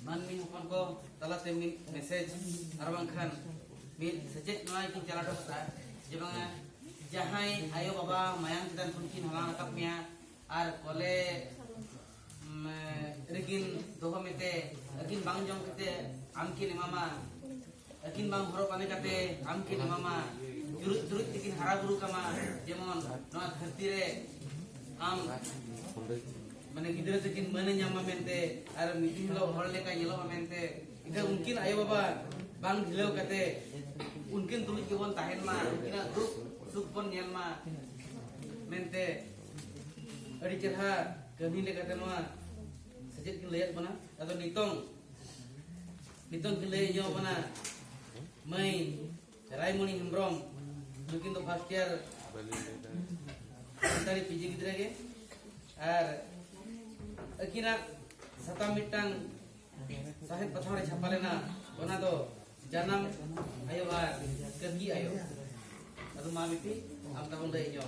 मानमी हपन को तलाते मेसेज और बांखान मिल सचेत नोय की चला टोसा जेबा जहाय आयो बाबा मायांग चितान कुनकिन हला रकाब मिया और कोले रेगिन दोहो मेते अकिन बांग जong कते आमकिन मामा अकिन बांग हरो पाने कते आमकिन मामा जुरुत जुरुत तिकिन हरा बुरु कमा जेमन नोआ धरती रे आम माने गिदरे तकिन माने ᱧᱟᱢᱟ ᱢᱮᱱᱛᱮ ᱟᱨ ᱢᱤᱫᱤᱱ ᱦᱤᱞᱳᱜ ᱦᱚᱲ ᱞᱮᱠᱟ ᱧᱮᱞᱚᱜᱼᱟ ᱢᱮᱱᱛᱮ ᱤᱱᱟᱹ ᱩᱱᱠᱤᱱ ᱟᱭᱳ ᱵᱟᱵᱟ ᱵᱟᱝ ᱰᱷᱤᱞᱟᱹᱣ ᱠᱟᱛᱮ उनकिन तुलुज गेबन ताहेन मा उनकिना दुख सुख बन नेल मा मेनते अड़ी चेहरा कमी लेकाते नोआ सजेत किन लयत बना अदो नितोंग किन लय जो बना मई रायमणि हेम्ब्रम नुकिन दो फर्स्ट ईयर सारी पीजी गिदरे गे और अकिना सताम मिटांग साहित्य पथारे छापा लेना ओना दो जानम आयो बार कगी आयो अदो मा बिटी आम तबन लय जो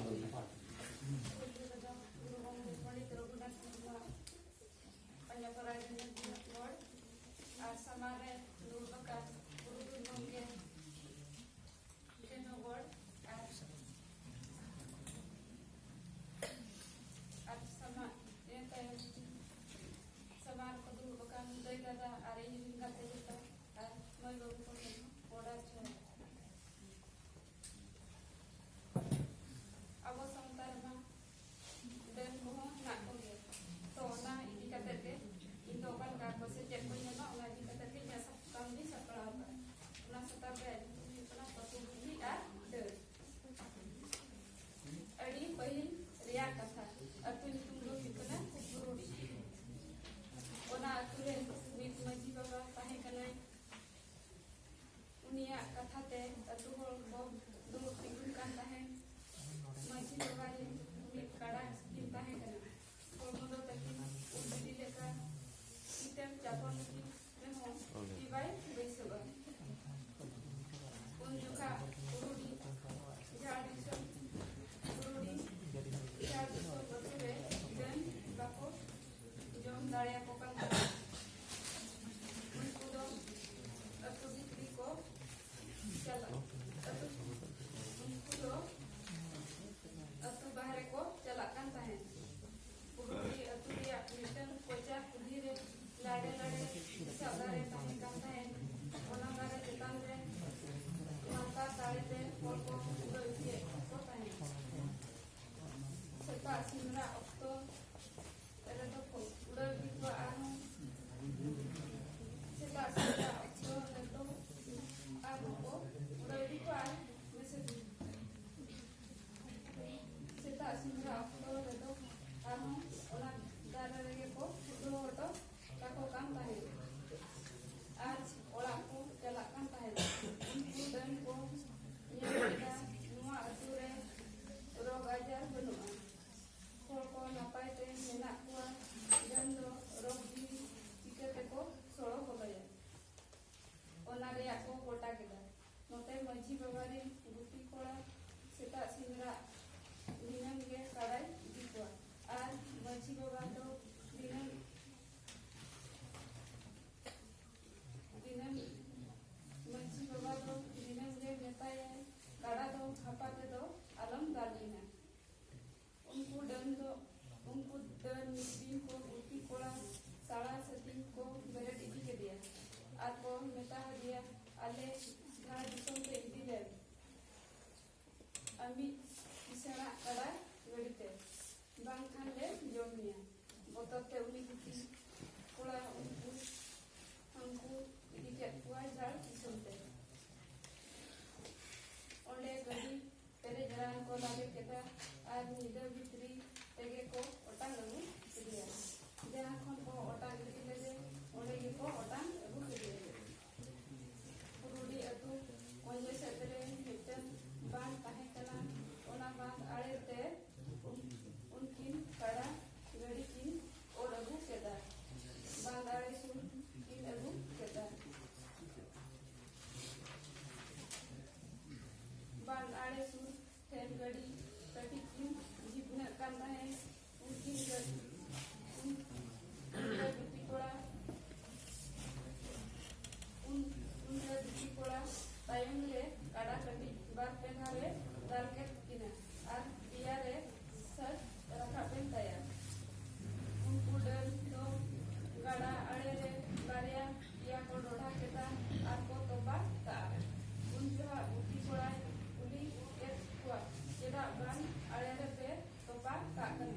ban are pe topa ka kan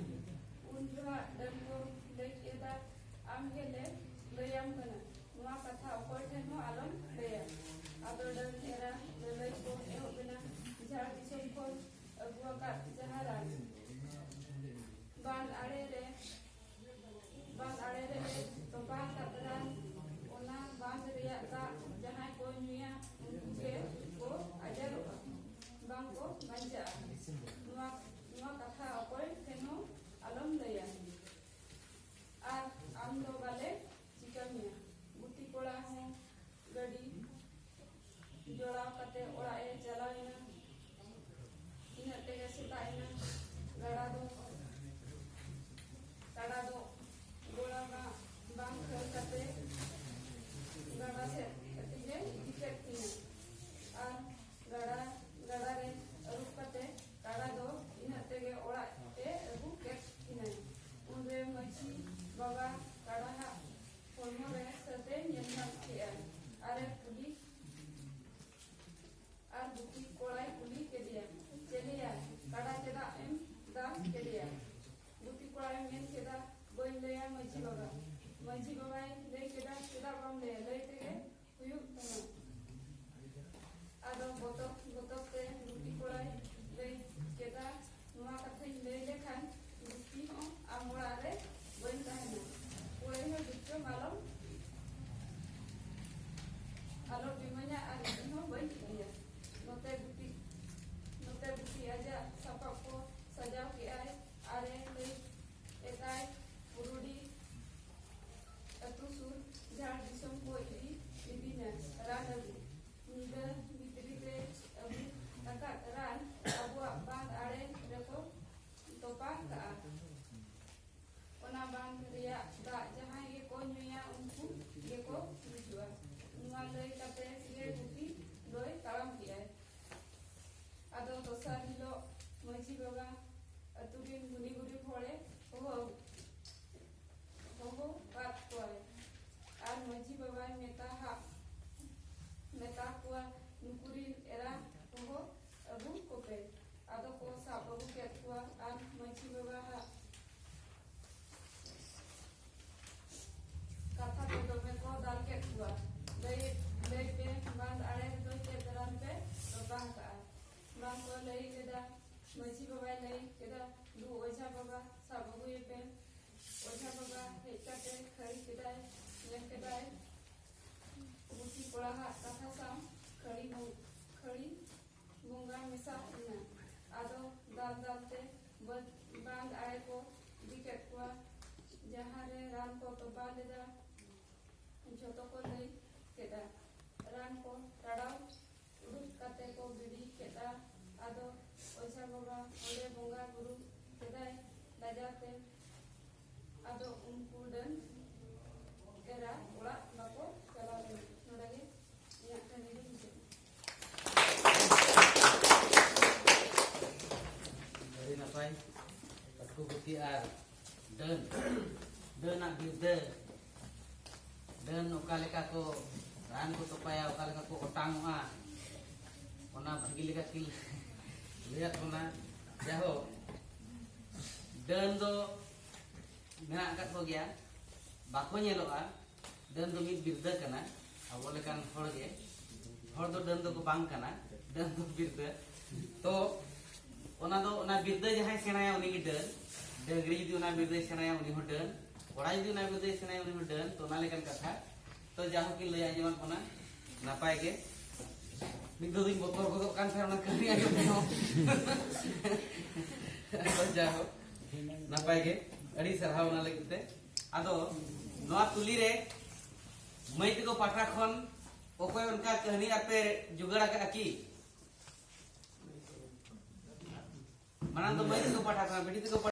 un jua dan ko lei eda am hele layam kana nuwa katha okoi then ho alon leya ado dan era lei ko eho bena jhar disom ko agua ka jahara ban are re topa ka dan ona ban reya ka jahai ko nyuya unke ko ajaroka bang ko banja nuwa katha okoi theno alom leya ar am do bale चिकमिया गुटी कोड़ा है गड़ी जोड़ा कते ओड़ा ए चलाइना इन तेगे सुताइना गड़ा दो गोड़ा का बांग कर कते गड़ा से कतिजे टिकट किना आ गड़ा रे रुक कते गड़ा दो इन तेगे ओड़ा ए रुक केट किना उनरे मची बाबा गड़ा हा Formo re sate nyenam kia are puli ar buki kolai puli ke dia celia kada ceda em da ke dia buki kolai men ceda boy leya maji baba le ceda bam le tege huyu tama ado botok te buki kolai le ceda nuwa kathe le lekhan buki ho amora re boy tahna boleh hidup malam kalau bimanya ada itu baik dia note bukti aja siapa ko sajau ki ai are le ekai urudi atu sur jar disom ko ibina radabu nida bitri te abu takat ran abu bang are reko topa ka ona bang ria da jahan ye ko nyuya unku ye ko jua nualai kate ye buti loi kalam kiai ado dosar hilo maji baba aturin guni phole ho pat koai ar maji baba meta ko nukurin era ho abu kope ado ko sa abu ket ko ar maji baba kata to me ko dal ke tua lei pe band are do ke daran pe to bang ka bang ko lei keda maji baba lei keda du oja baba sa babu ye pe oja baba hekta pe khari kedai ye kedai buti kola ha kata sam khari bunga misa ina ado dal te band are ko diket ko jahare ran ko to baleda joto ko lei keda ran ko tadau urut kate ko bidi keda ado oja baba ole bonga guru kedai lajate ado unku dan era ola bako kala nodage ya tani dulu dari napai aku buti ar dan nak birde dan okaleka ko ran ko topaya okaleka ko otangwa ona bhagi lega kil lihat ona jaho dan do menak kat ko gya bako nyeloa dan do mid birde kana abo lekan hor ge hor do dan do ko bang kana dan do birde to ona birde jahay senaya uni ge डगरी यदि उना बिरदे सेनाया उनी होडन कोड़ा यदि उना बिरदे सेनाया उनी होडन तो ना लेकन कथा तो जाहो कि लय आजमान कोना नापाय के मिदो दिन बोतल को कान फेर ना करी आयो तो जाहो नापाय के अड़ी सरहाव ना लगते आदो नोआ तुली रे मैत को पाठा खन ओकोय उनका कहानी आपे जुगाड़ा का की माना तो मैत को पाठा खन बेटी को